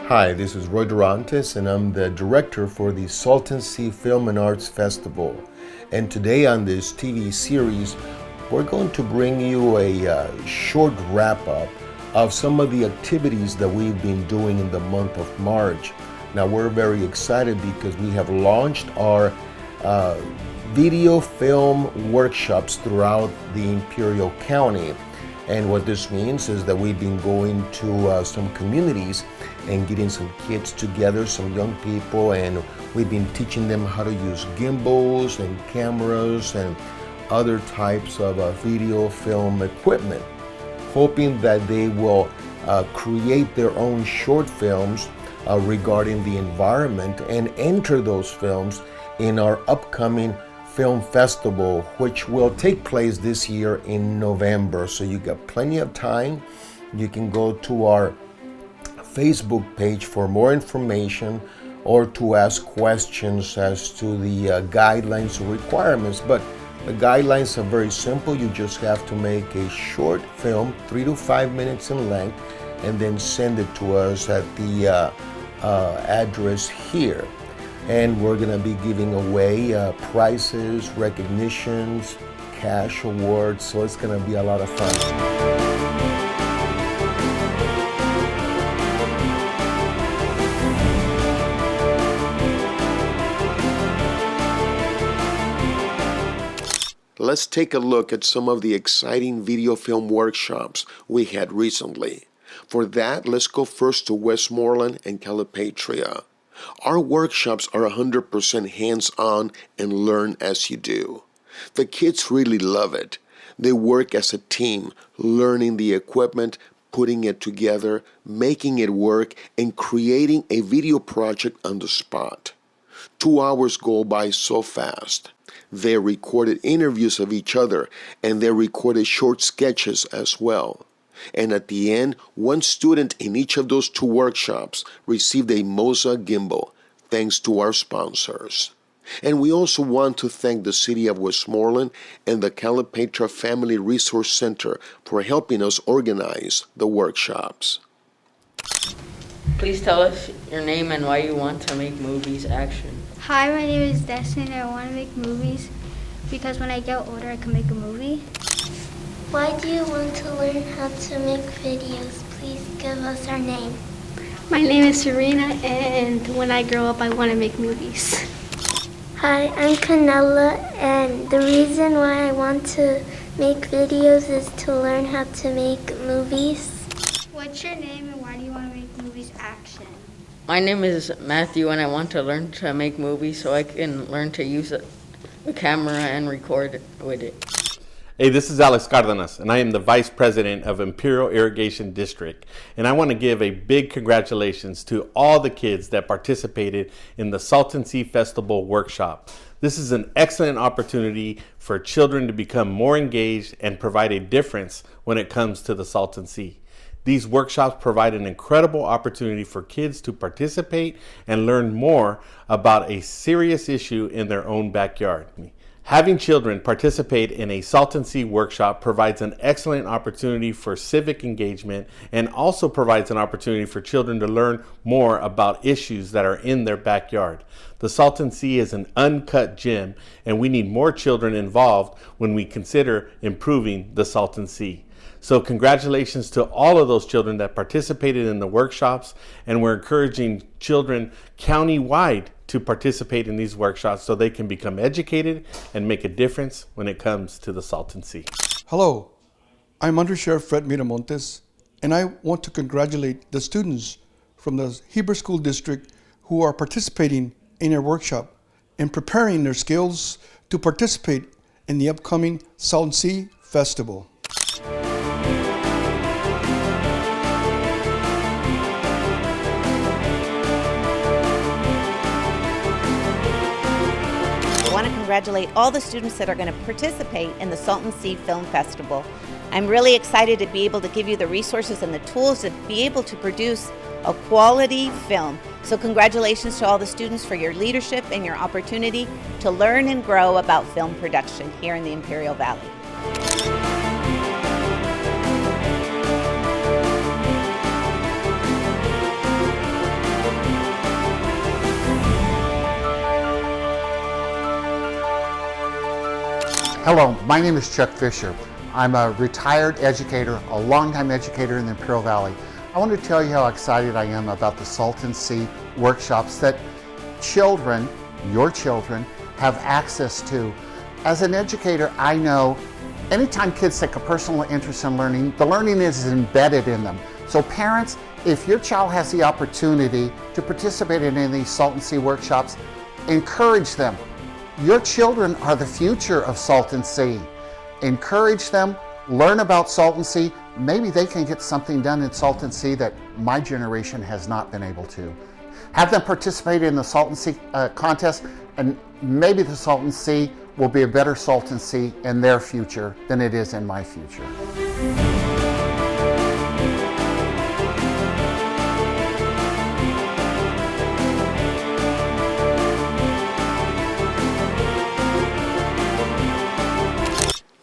Hi, this is Roy Durantes, and I'm the director for the Salton Film and Arts Festival. And today on this TV series, we're going to bring you a short wrap-up of some of the activities that we've been doing in the month of March. Now, we're very excited because we have launched our video film workshops throughout the Imperial County. And what this means is that we've been going to some communities and getting some kids together, some young people, and we've been teaching them how to use gimbals and cameras and other types of video film equipment, hoping that they will create their own short films regarding the environment and enter those films in our upcoming film festival, which will take place this year in November. So you got plenty of time. You can go to our Facebook page for more information or to ask questions as to the guidelines or requirements. But the guidelines are very simple. You just have to make a short film, 3 to 5 minutes in length, and then send it to us at the address here. And we're going to be giving away prizes, recognitions, cash awards, so it's going to be a lot of fun. Let's take a look at some of the exciting video film workshops we had recently. For that, let's go first to Westmoreland and Calipatria. Our workshops are 100% hands-on and learn as you do. The kids really love it. They work as a team, learning the equipment, putting it together, making it work, and creating a video project on the spot. 2 hours go by so fast. They recorded interviews of each other, and they recorded short sketches as well. And at the end, one student in each of those 2 workshops received a Moza gimbal, thanks to our sponsors. And we also want to thank the City of Westmoreland and the Calipatria Family Resource Center for helping us organize the workshops. Please tell us your name and why you want to make movies. Action. Hi, my name is Destin and I want to make movies because when I get older I can make a movie. Why do you want to learn how to make videos? Please give us our name. My name is Serena and when I grow up I want to make movies. Hi, I'm Canella and the reason why I want to make videos is to learn how to make movies. What's your name and why do you want to make movies? Action. My name is Matthew and I want to learn to make movies so I can learn to use a camera and record with it. Hey, this is Alex Cardenas, and I am the Vice President of Imperial Irrigation District. And I want to give a big congratulations to all the kids that participated in the Salton Sea Festival workshop. This is an excellent opportunity for children to become more engaged and provide a difference when it comes to the Salton Sea. These workshops provide an incredible opportunity for kids to participate and learn more about a serious issue in their own backyard. Having children participate in a Salton Sea workshop provides an excellent opportunity for civic engagement and also provides an opportunity for children to learn more about issues that are in their backyard. The Salton Sea is an uncut gem, and we need more children involved when we consider improving the Salton Sea. So congratulations to all of those children that participated in the workshops, and we're encouraging children county-wide to participate in these workshops so they can become educated and make a difference when it comes to the Salton Sea. Hello, I'm Under Sheriff Fred Miramontes, and I want to congratulate the students from the Heber School District who are participating in our workshop and preparing their skills to participate in the upcoming Salton Sea Festival. I want to congratulate all the students that are going to participate in the Salton Sea Film Festival. I'm really excited to be able to give you the resources and the tools to be able to produce a quality film. So congratulations to all the students for your leadership and your opportunity to learn and grow about film production here in the Imperial Valley. Hello, my name is Chuck Fisher. I'm a retired educator, a longtime educator in the Imperial Valley. I want to tell you how excited I am about the Salton Sea workshops that children, your children, have access to. As an educator, I know anytime kids take a personal interest in learning, the learning is embedded in them. So parents, if your child has the opportunity to participate in any of these Salton Sea workshops, encourage them. Your children are the future of Salton Sea. Encourage them, learn about Salton Sea. Maybe they can get something done in Salton Sea that my generation has not been able to. Have them participate in the Salton Sea contest, and maybe the Salton Sea will be a better Salton Sea in their future than it is in my future.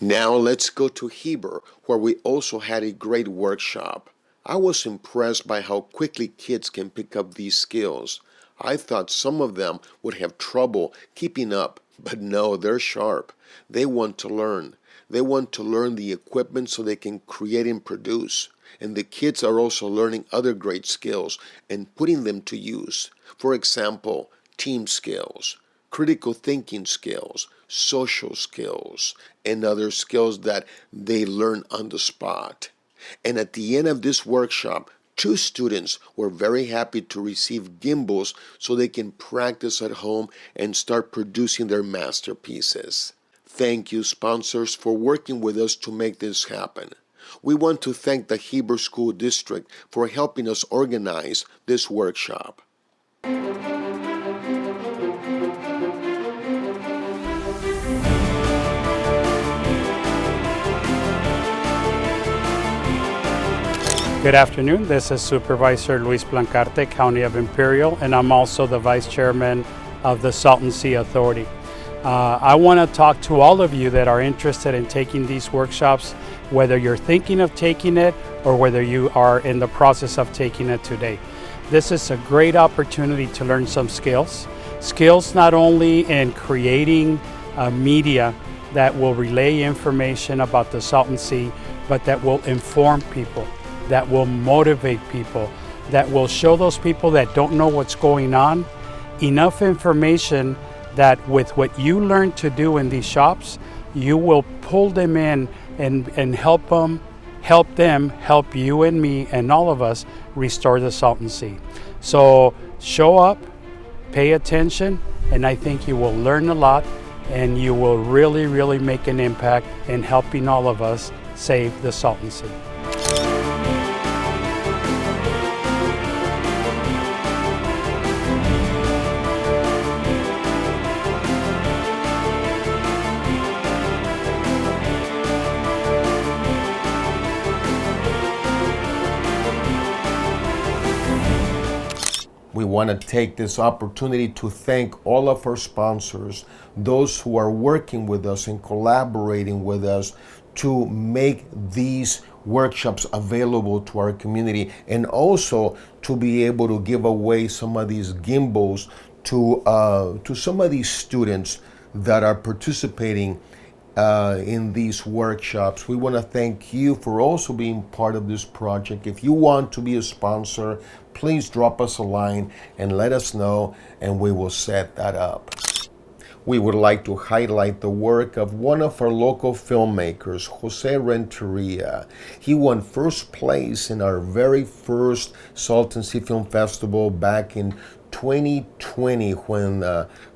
Now let's go to Heber, where we also had a great workshop. I was impressed by how quickly kids can pick up these skills. I thought some of them would have trouble keeping up, but no, they're sharp. They want to learn. They want to learn the equipment so they can create and produce. And the kids are also learning other great skills and putting them to use. For example, team skills, critical thinking skills, social skills, and other skills that they learn on the spot. And at the end of this workshop, 2 students were very happy to receive gimbals so they can practice at home and start producing their masterpieces. Thank you, sponsors, for working with us to make this happen. We want to thank the Heber School District for helping us organize this workshop. Good afternoon. This is Supervisor Luis Blancarte, County of Imperial, and I'm also the Vice Chairman of the Salton Sea Authority. I want to talk to all of you that are interested in taking these workshops, whether you're thinking of taking it or whether you are in the process of taking it today. This is a great opportunity to learn some skills. Skills not only in creating media that will relay information about the Salton Sea, but that will inform people, that will motivate people, that will show those people that don't know what's going on enough information that with what you learn to do in these shops, you will pull them in and help them, help you and me and all of us restore the Salton Sea. So show up, pay attention, and I think you will learn a lot and you will really, really make an impact in helping all of us save the Salton Sea. We want to take this opportunity to thank all of our sponsors, those who are working with us and collaborating with us to make these workshops available to our community, and also to be able to give away some of these gimbals to some of these students that are participating in these workshops. We want to thank you for also being part of this project. If you want to be a sponsor, please drop us a line and let us know, and we will set that up. We would like to highlight the work of one of our local filmmakers, Jose Renteria. He won first place in our very first Salton Sea Film Festival back in 2020 when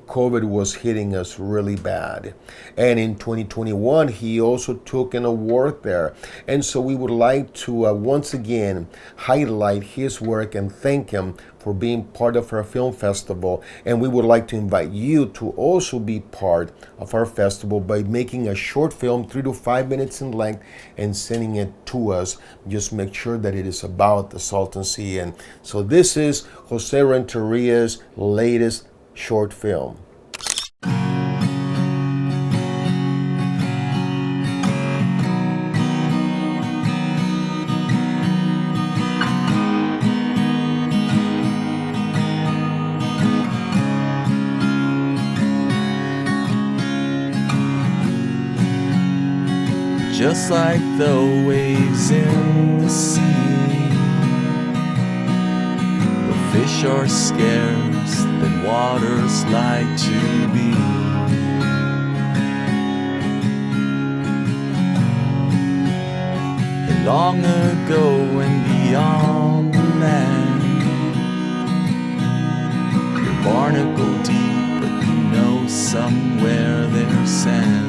COVID was hitting us really bad. And in 2021, he also took an award there. And so we would like to once again highlight his work and thank him for being part of our film festival. And we would like to invite you to also be part of our festival by making a short film, 3 to 5 minutes in length, and sending it to us. Just make sure that it is about the Salton Sea. And so this is Jose Renteria's latest short film. just like the waves in the sea. Where fish are scarce, then waters like to be. And long ago and beyond the land, your barnacle deep, but you know somewhere there's sand.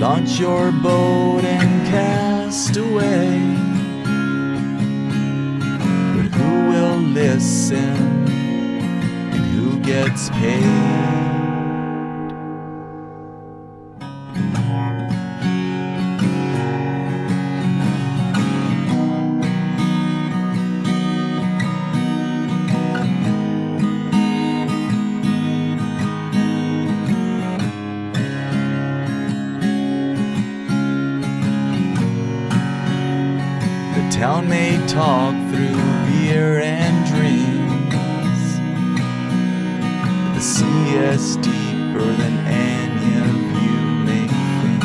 Launch your boat and cast away, but who will listen and who gets paid? Town may talk through beer and dreams, but the sea is deeper than any of you may think.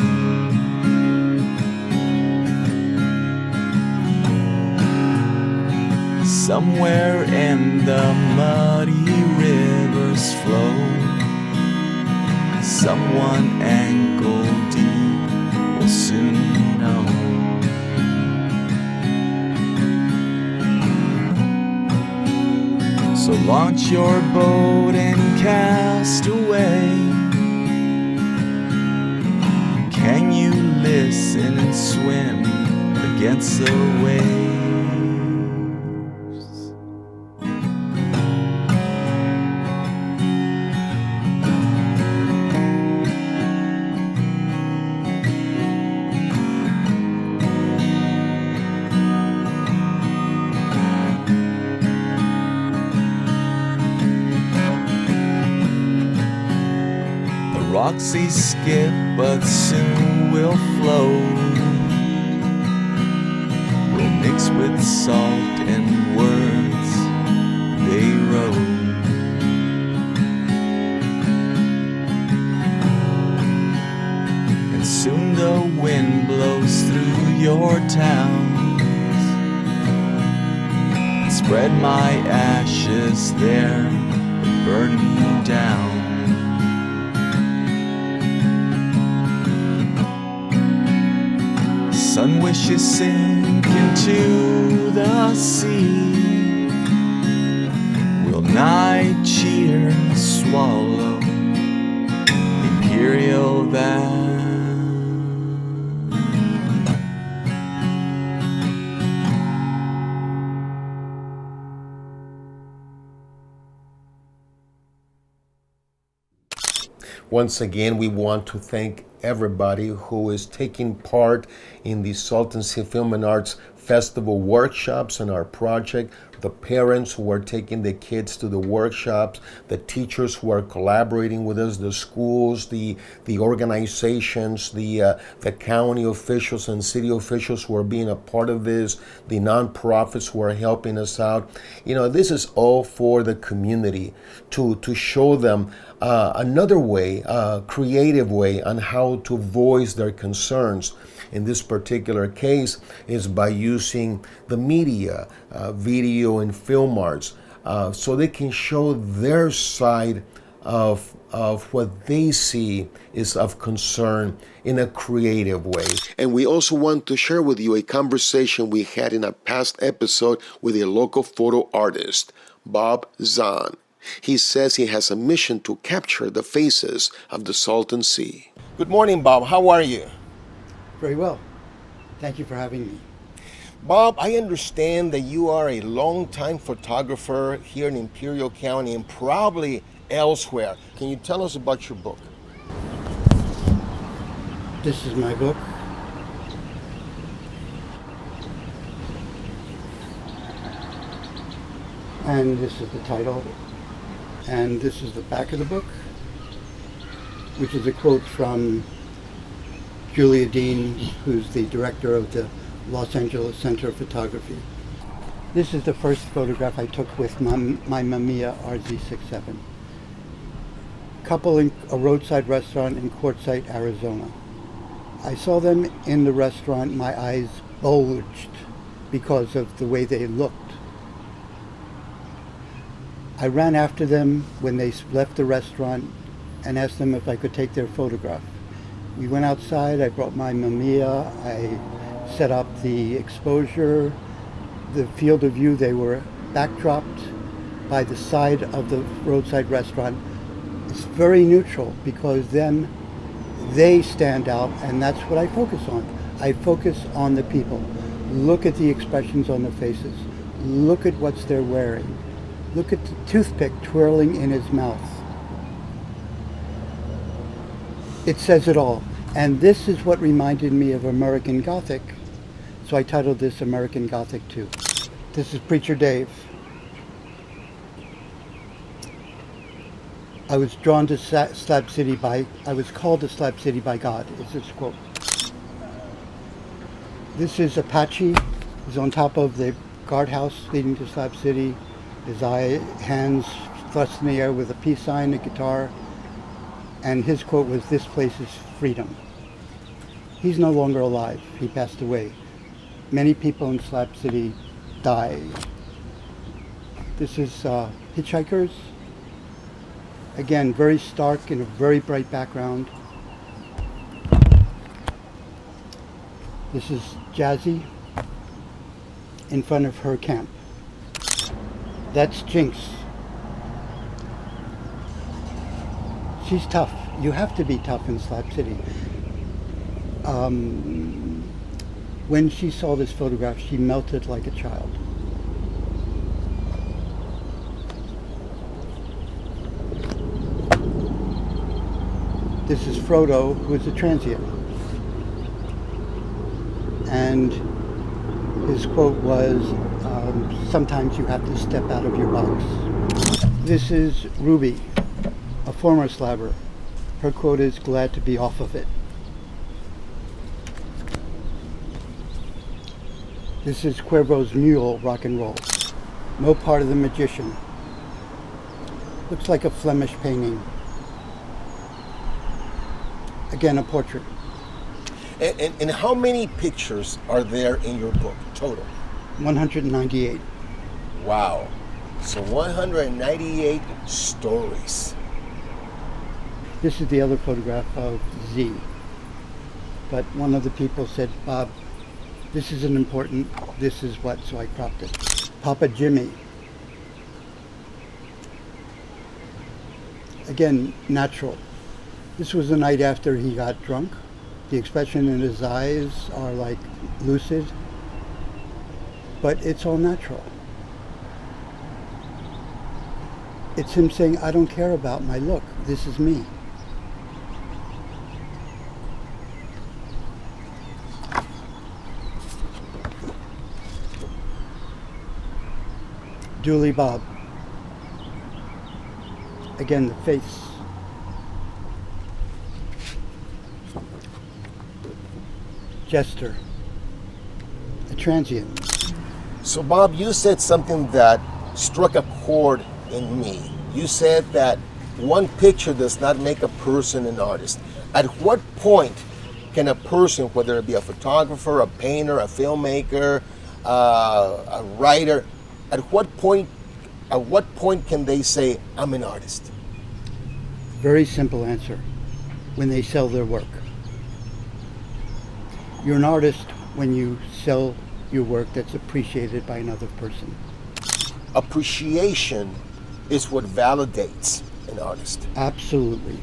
Somewhere in the muddy rivers flow someone ankle deep will soon know. So launch your boat and cast away. Can you listen and swim against the waves? Rocks they skip, but soon will float. Will mix with salt and words they wrote. And soon the wind blows through your towns and spread my ashes there and burn me down. Sun wishes sink into the sea. Will night cheer swallow imperial van? Once again, we want to thank everybody who is taking part in the Salton Sea Film and Arts Festival workshops and our project, the parents who are taking the kids to the workshops, the teachers who are collaborating with us, the schools, the organizations, the county officials and city officials who are being a part of this, the nonprofits who are helping us out. You know, this is all for the community to show them another way, creative way on how to voice their concerns. In this particular case is by using the media, video and film arts, so they can show their side of what they see is of concern in a creative way. And we also want to share with you a conversation we had in a past episode with a local photo artist, Bob Zahn. He says he has a mission to capture the faces of the Salton Sea. Good morning, Bob. How are you? Very well. Thank you for having me. Bob, I understand that you are a long-time photographer here in Imperial County and probably elsewhere. Can you tell us about your book? This is my book. And this is the title. And this is the back of the book, which is a quote from Julia Dean, who's the director of the Los Angeles Center of Photography. This is the first photograph I took with my Mamiya RZ67. couple in a roadside restaurant in Quartzsite, Arizona. I saw them in the restaurant, my eyes bulged because of the way they looked. I ran after them when they left the restaurant and asked them if I could take their photograph. We went outside, I brought my Mamiya, I set up the exposure, the field of view. They were backdropped by the side of the roadside restaurant. It's very neutral because then they stand out, and that's what I focus on. I focus on the people. Look at the expressions on their faces. Look at what they're wearing. Look at the toothpick twirling in his mouth. It says it all. And this is what reminded me of American Gothic. So I titled this American Gothic 2. This is Preacher Dave. I was drawn to Slab City I was called to Slab City by God, is this quote. This is Apache. He's on top of the guardhouse leading to Slab City. His hands thrust in the air with a peace sign, a guitar. And his quote was, "This place is freedom." He's no longer alive. He passed away. Many people in Slab City die. This is Hitchhikers. Again, very stark in a very bright background. This is Jazzy in front of her camp. That's Jinx. She's tough. You have to be tough in Slab City. When she saw this photograph, she melted like a child. This is Frodo, who is a transient. And his quote was, sometimes you have to step out of your box. This is Ruby, a former slabber. Her quote is, "Glad to be off of it." This is Cuervo's mule, Rock and Roll. No Part of the Magician. Looks like a Flemish painting. Again, a portrait. And how many pictures are there in your book total? 198. Wow. So 198 stories. This is the other photograph of Z. But one of the people said, "Bob, this isn't important. This is what," so I cropped it. Papa Jimmy. Again, natural. This was the night after he got drunk. The expression in his eyes are like lucid, but it's all natural. It's him saying, "I don't care about my look. This is me." Julie Bob. Again, the face. Jester. A transient. So Bob, you said something that struck a chord in me. You said that one picture does not make a person an artist. At what point can a person, whether it be a photographer, a painter, a filmmaker, a writer, at what point can they say, "I'm an artist"? Very simple answer. When they sell their work. You're an artist when you sell your work that's appreciated by another person. Appreciation is what validates an artist. Absolutely.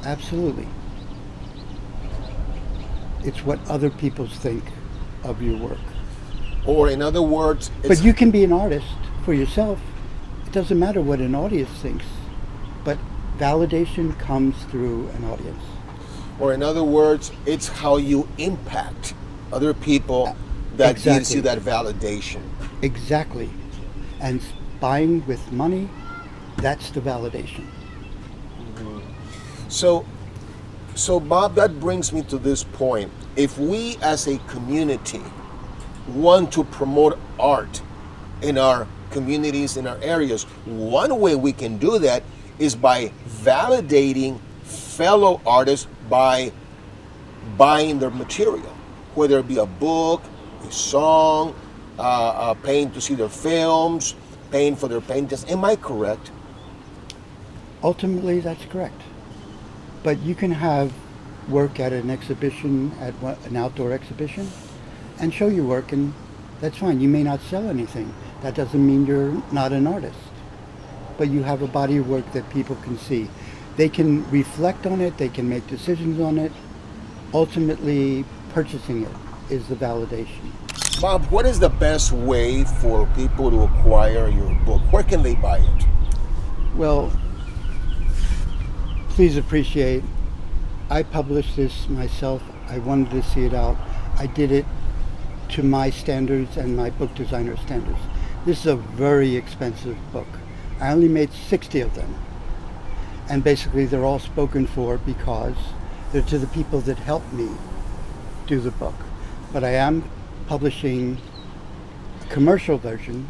Absolutely. It's what other people think of your work. Or in other words, but you can be an artist for yourself. It doesn't matter what an audience thinks, but validation comes through an audience. Or in other words, it's how you impact other people that gives you that validation. Exactly. And buying with money, that's the validation. Mm-hmm. So Bob, that brings me to this point. If we as a community want to promote art in our communities, in our areas, one way we can do that is by validating fellow artists by buying their material, whether it be a book, a song, paying to see their films, paying for their paintings. Am I correct? Ultimately, that's correct. But you can have work at an exhibition, an outdoor exhibition, and show your work, and that's fine. You may not sell anything. That doesn't mean you're not an artist. But you have a body of work that people can see. They can reflect on it, they can make decisions on it. Ultimately, purchasing it is the validation. Bob, what is the best way for people to acquire your book? Where can they buy it? Well, please appreciate, I published this myself. I wanted to see it out. I did it to my standards and my book designer standards. This is a very expensive book. I only made 60 of them. And basically they're all spoken for because they're to the people that helped me do the book. But I am publishing a commercial version.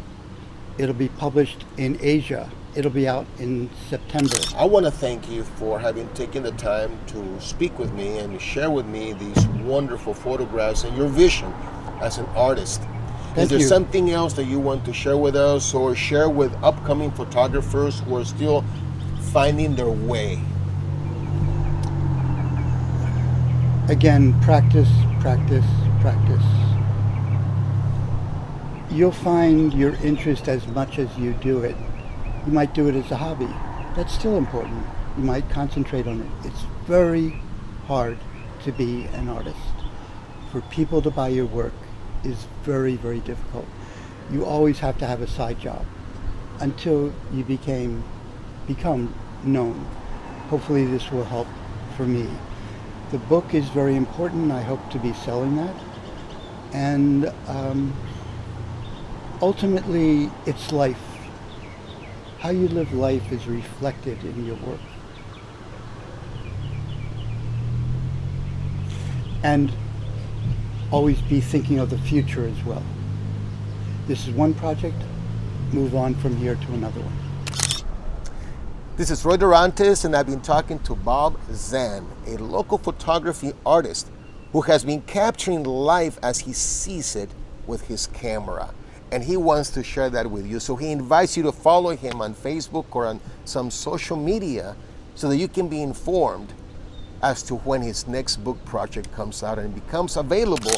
It'll be published in Asia. It'll be out in September. I want to thank you for having taken the time to speak with me and share with me these wonderful photographs and your vision as an artist. Is there something else that you want to share with us or share with upcoming photographers who are still finding their way? Again, practice, practice, practice. You'll find your interest as much as you do it. You might do it as a hobby. That's still important. You might concentrate on it. It's very hard to be an artist. For people to buy your work is very, very difficult. You always have to have a side job until you become known. Hopefully this will help for me. The book is very important. I hope to be selling that. And ultimately, it's life. How you live life is reflected in your work. And always be thinking of the future as well. This is one project, move on from here to another one. This is Roy Durantes, and I've been talking to Bob Zahn, a local photography artist who has been capturing life as he sees it with his camera. And he wants to share that with you. So he invites you to follow him on Facebook or on some social media so that you can be informed as to when his next book project comes out and becomes available.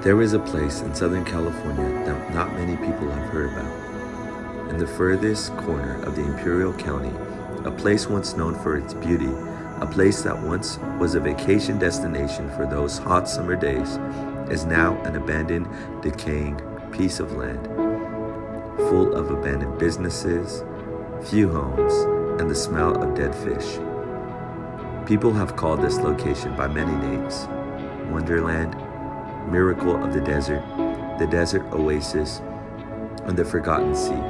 There is a place in Southern California that not many people have heard about. In the furthest corner of the Imperial County, a place once known for its beauty, a place that once was a vacation destination for those hot summer days, is now an abandoned, decaying piece of land, full of abandoned businesses, few homes, and the smell of dead fish. People have called this location by many names: Wonderland, Miracle of the Desert Oasis, and the Forgotten Sea.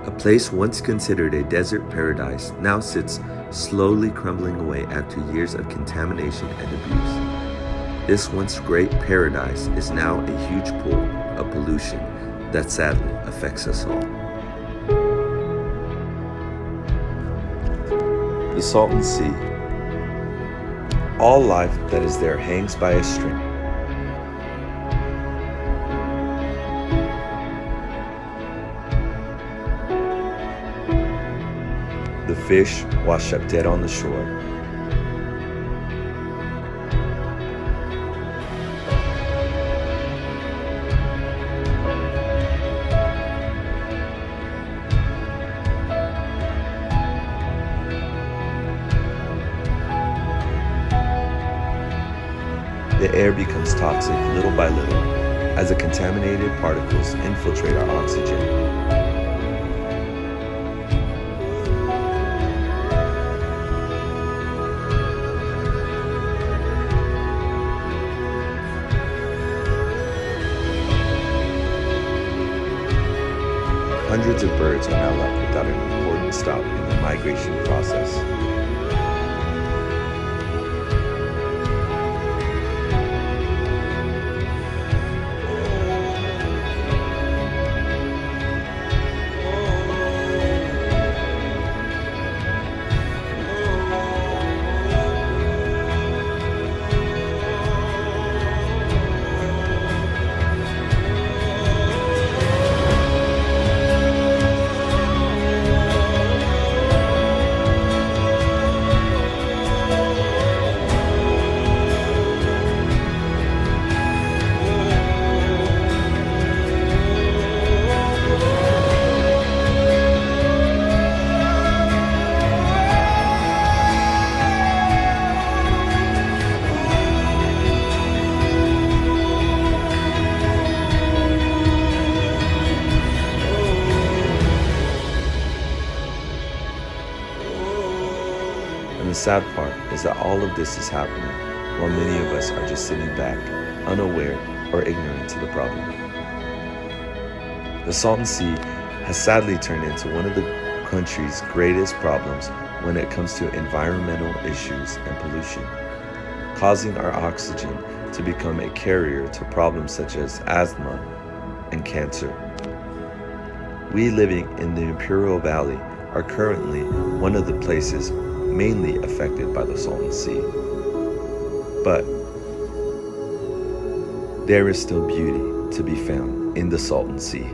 A place once considered a desert paradise now sits slowly crumbling away after years of contamination and abuse. This once great paradise is now a huge pool of pollution that sadly affects us all. The Salton Sea. All life that is there hangs by a string. The fish wash up dead on the shore. the air becomes toxic little by little as the contaminated particles infiltrate our oxygen. Hundreds of birds are now left without an important stop in the migration process. And the sad part is that all of this is happening while many of us are just sitting back, unaware or ignorant to the problem. The Salton Sea has sadly turned into one of the country's greatest problems when it comes to environmental issues and pollution, causing our oxygen to become a carrier to problems such as asthma and cancer. We living in the Imperial Valley are currently one of the places mainly affected by the Salton Sea. But there is still beauty to be found in the Salton Sea.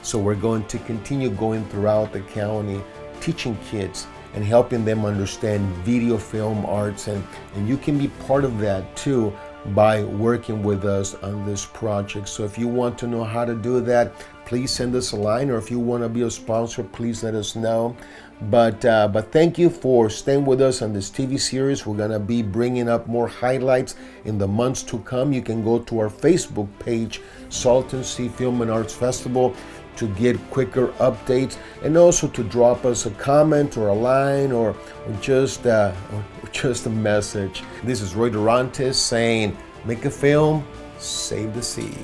So we're going to continue going throughout the county, teaching kids and helping them understand video film arts, and you can be part of that too by working with us on this project. So if you want to know how to do that, please send us a line, or if you want to be a sponsor, please let us know. But thank you for staying with us on this TV series. We're gonna be bringing up more highlights in the months to come. You can go to our Facebook page, Salton Sea Film and Arts Festival, to get quicker updates, and also to drop us a comment or a line or just a message. This is Roy Durantes saying, make a film, save the sea.